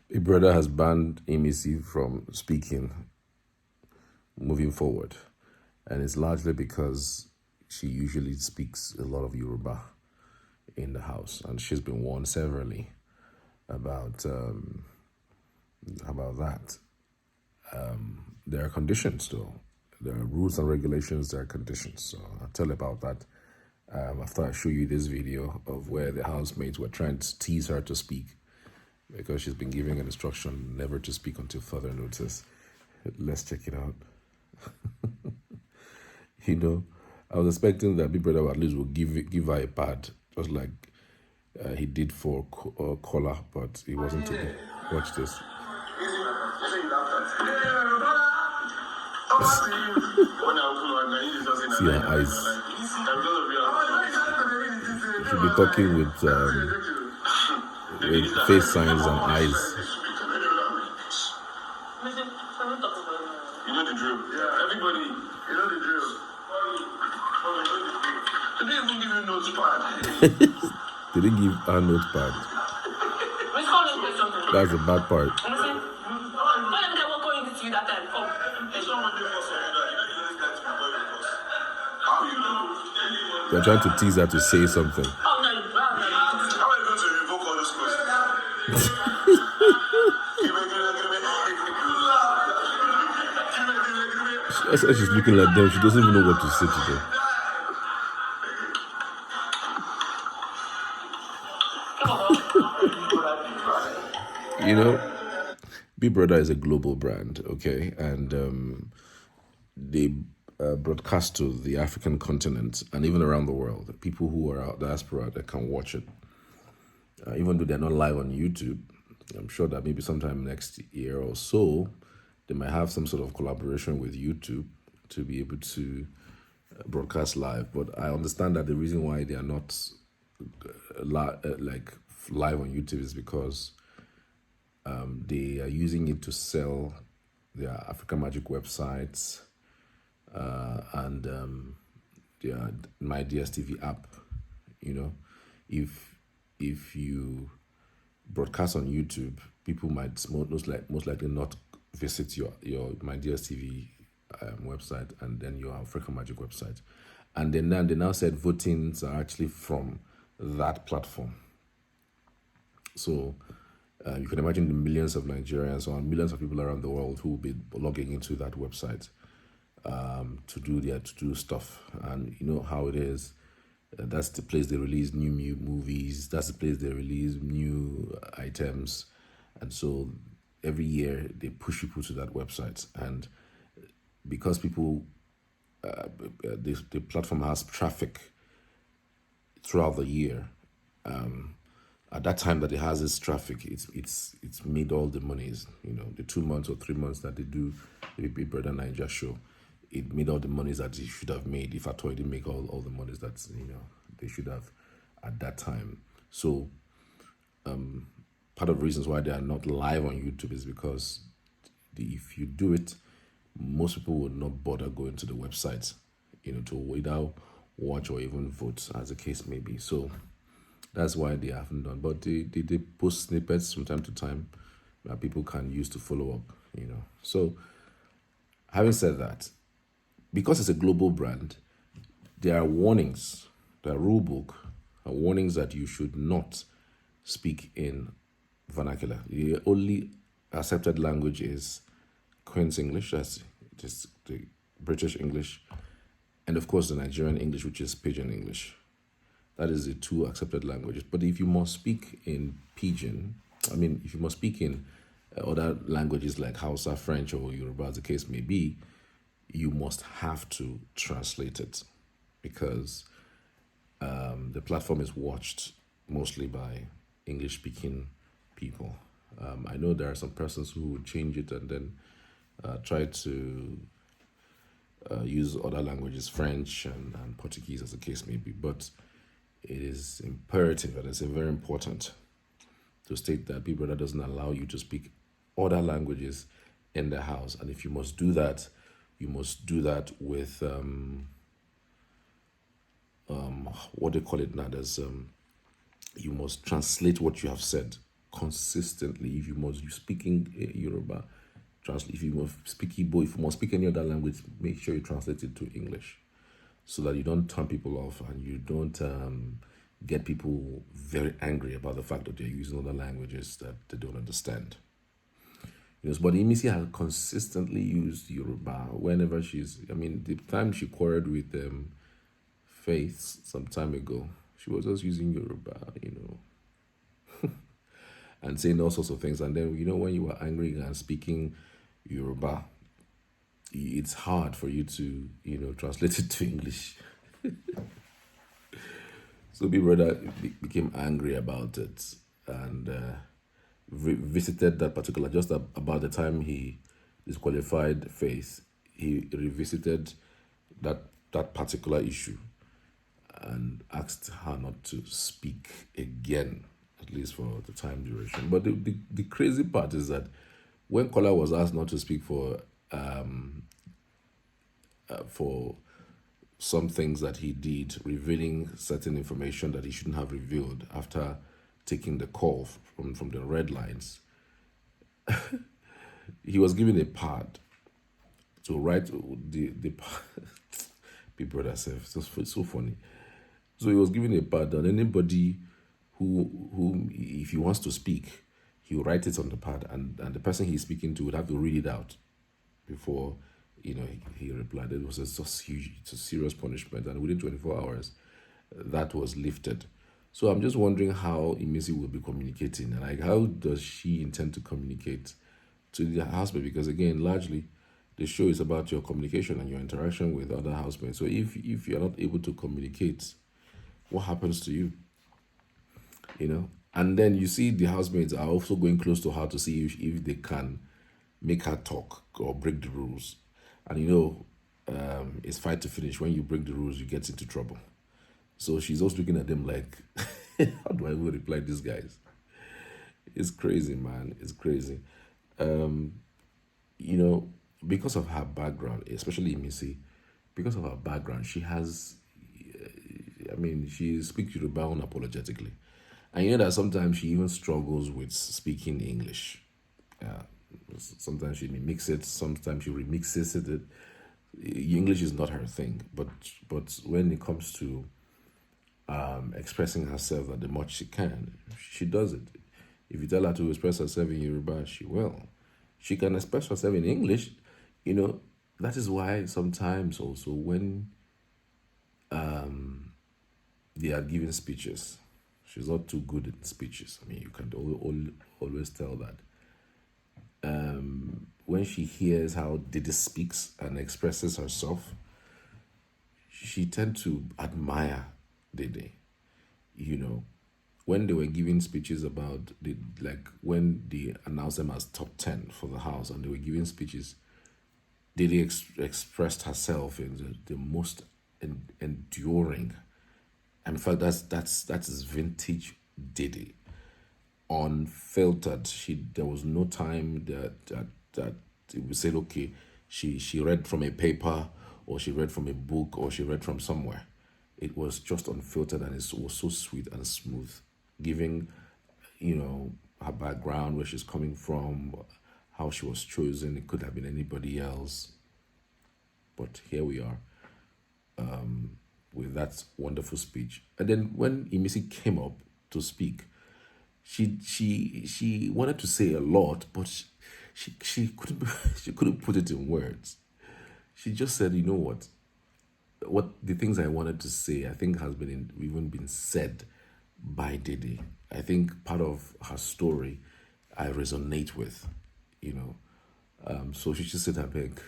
Big Brother has banned Imisi from speaking moving forward. And it's largely because she usually speaks a lot of Yoruba in the house. And she's been warned severally about that. There are conditions, though. There are rules and regulations, there are conditions. So I'll tell you about that after I show you this video of where the housemates were trying to tease her to speak because she's been giving an instruction never to speak until further notice. Let's check it out. I was expecting that Big Brother at least would give her a pad, just like he did for Kola, but it wasn't to be. Watch this. See her eyes. She'll be talking with face signs and eyes. You know the drill. Yeah. Everybody, you know the drill. They didn't even give you notepad. They didn't give her notepad. That's the bad part. They're trying to tease her to say something. How are you going to revoke all those questions? That's why she's looking at them. She doesn't even know what to say to them. Big Brother is a global brand, okay? And they broadcast to the African continent and even around the world. People who are out diaspora that can watch it. Even though they're not live on YouTube, I'm sure that maybe sometime next year or so, they might have some sort of collaboration with YouTube to be able to broadcast live. But I understand that the reason why they are not live on YouTube is because they are using it to sell their African Magic websites and their My DSTV app. If you broadcast on YouTube, people might most likely not visit your My DSTV website and then your African Magic website. And then they now said votings are actually from that platform. So you can imagine the millions of Nigerians or millions of people around the world who will be logging into that website to do stuff. And you know how it is. That's the place they release new movies. That's the place they release new items. And so every year they push people to that website. And because people, the platform has traffic throughout the year, at that time that it has this traffic, it's made all the monies. The 2 months or 3 months that they do the Big Brother Bbnaija show, it made all the monies that it should have made. If at all, it didn't make all the monies that they should have at that time. So part of the reasons why they are not live on YouTube is because if you do it, most people would not bother going to the website, to either watch or even vote, as the case may be. So that's why they haven't done. But they post snippets from time to time that people can use to follow up, So having said that, because it's a global brand, there are warnings, the rule book are warnings that you should not speak in vernacular. The only accepted language is Queen's English, that's just the British English, and of course the Nigerian English, which is Pidgin English. That is the two accepted languages. But if you must speak in Pidgin, if you must speak in other languages like Hausa, French, or Yoruba, as the case may be, you must have to translate it because the platform is watched mostly by English-speaking people. I know there are some persons who would change it and then try to use other languages, French and Portuguese, as the case may be, but it is imperative and it's very important to state that Big Brother doesn't allow you to speak other languages in the house. And if you must do that, you must do that with what they call it now. You must translate what you have said consistently. If you must you speaking Yoruba, translate. If you must speak Igbo, if you must speak any other language, make sure you translate it to English, so that you don't turn people off and you don't get people very angry about the fact that they're using other languages that they don't understand. But Imisi has consistently used Yoruba whenever the time she quarreled with Faith some time ago, she was just using Yoruba, and saying all sorts of things. And then, when you are angry and speaking Yoruba, it's hard for you to, translate it to English. So Big Brother became angry about it and visited that particular, just about the time he disqualified Faith, he revisited that particular issue and asked her not to speak again, at least for the time duration. But the crazy part is that when Kola was asked not to speak for some things that he did, revealing certain information that he shouldn't have revealed after taking the call from the red lines, he was given a pad to write the Big Brother self. It's so funny. So he was given a pad, and anybody who if he wants to speak, he'll write it on the pad, and the person he's speaking to would have to read it out before he replied. It was just huge. It's a serious punishment, and within 24 hours, that was lifted. So I'm just wondering how Imisi will be communicating, and like how does she intend to communicate to the housemate? Because again, largely, the show is about your communication and your interaction with other housemates. So if you're not able to communicate, what happens to you? And then you see the housemates are also going close to her to see if they can make her talk or break the rules. And it's fight to finish. When you break the rules, you get into trouble. So she's also looking at them like, how do I even reply to these guys? It's crazy, man. It's crazy. Because of her background, especially Imisi, because of her background, she has, she speaks Yoruba unapologetically. And that sometimes she even struggles with speaking English. Sometimes she mimics it, sometimes she remixes it. English is not her thing, but when it comes to expressing herself the much she can, she does it. If you tell her to express herself in Yoruba, she will. She can express herself in English. That is why sometimes also when they are giving speeches, she's not too good in speeches. You can always tell that. When she hears how Didi speaks and expresses herself, she tends to admire Didi. When they were giving speeches about when they announced them as top 10 for the house and they were giving speeches, Didi expressed herself in the most enduring. In fact, that's vintage Didi. Unfiltered. There was no time that it was said, okay, she read from a paper or she read from a book or she read from somewhere. It was just unfiltered, and it was so sweet and smooth, giving her background, where she's coming from, how she was chosen. It could have been anybody else, but here we are with that wonderful speech. And then when Imisi came up to speak, she wanted to say a lot, but she couldn't put it in words. She just said, what the things I wanted to say, I think has even been said by Didi. I think part of her story I resonate with, so she just said, I beg,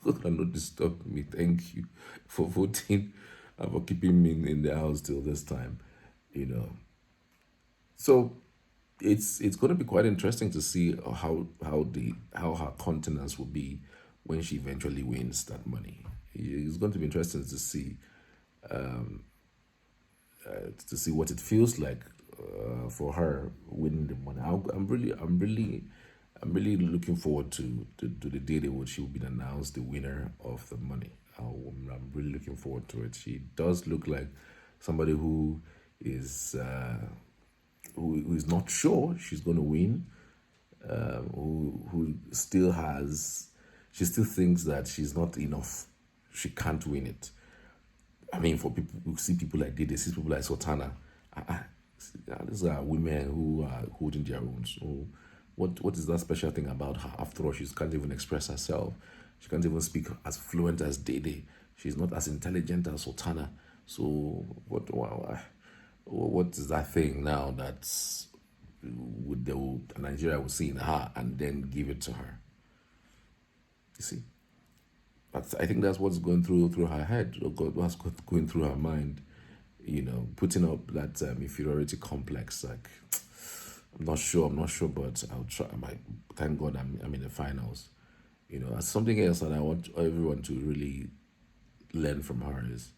not disturb me. Thank you for voting and for keeping me in the house till this time, So it's going to be quite interesting to see how her countenance will be when she eventually wins that money. It's going to be interesting to see what it feels like for her winning the money. I'm really looking forward to the day that she will be announced the winner of the money. I'm really looking forward to it. She does look like somebody who is who is not sure she's going to win, who still she still thinks that she's not enough, she can't win it. I mean, for people who see people like Dede, see people like Sultana, these are women who are holding their own. So, what is that special thing about her? After all, she can't even express herself. She can't even speak as fluent as Dede. She's not as intelligent as Sultana. So, what is that thing now that Nigeria will see in her and then give it to her? You see, I think that's what's going through her head, or what's going through her mind. Putting up that inferiority complex. Like, I'm not sure, but I'll try. Thank God I'm in the finals. Something else that I want everyone to really learn from her is,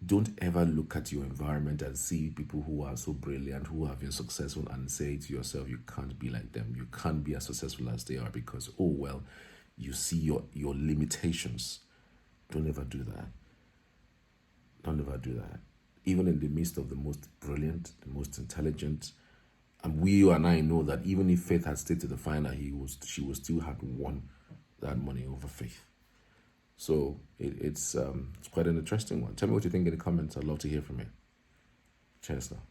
don't ever look at your environment and see people who are so brilliant, who have been successful, and say to yourself, you can't be like them. You can't be as successful as they are because, oh, well, you see your limitations. Don't ever do that. Don't ever do that. Even in the midst of the most brilliant, the most intelligent, and you and I know that even if Faith had stayed to the final, she would still have won that money over Faith. So it's quite an interesting one. Tell me what you think in the comments. I'd love to hear from you. Cheers now.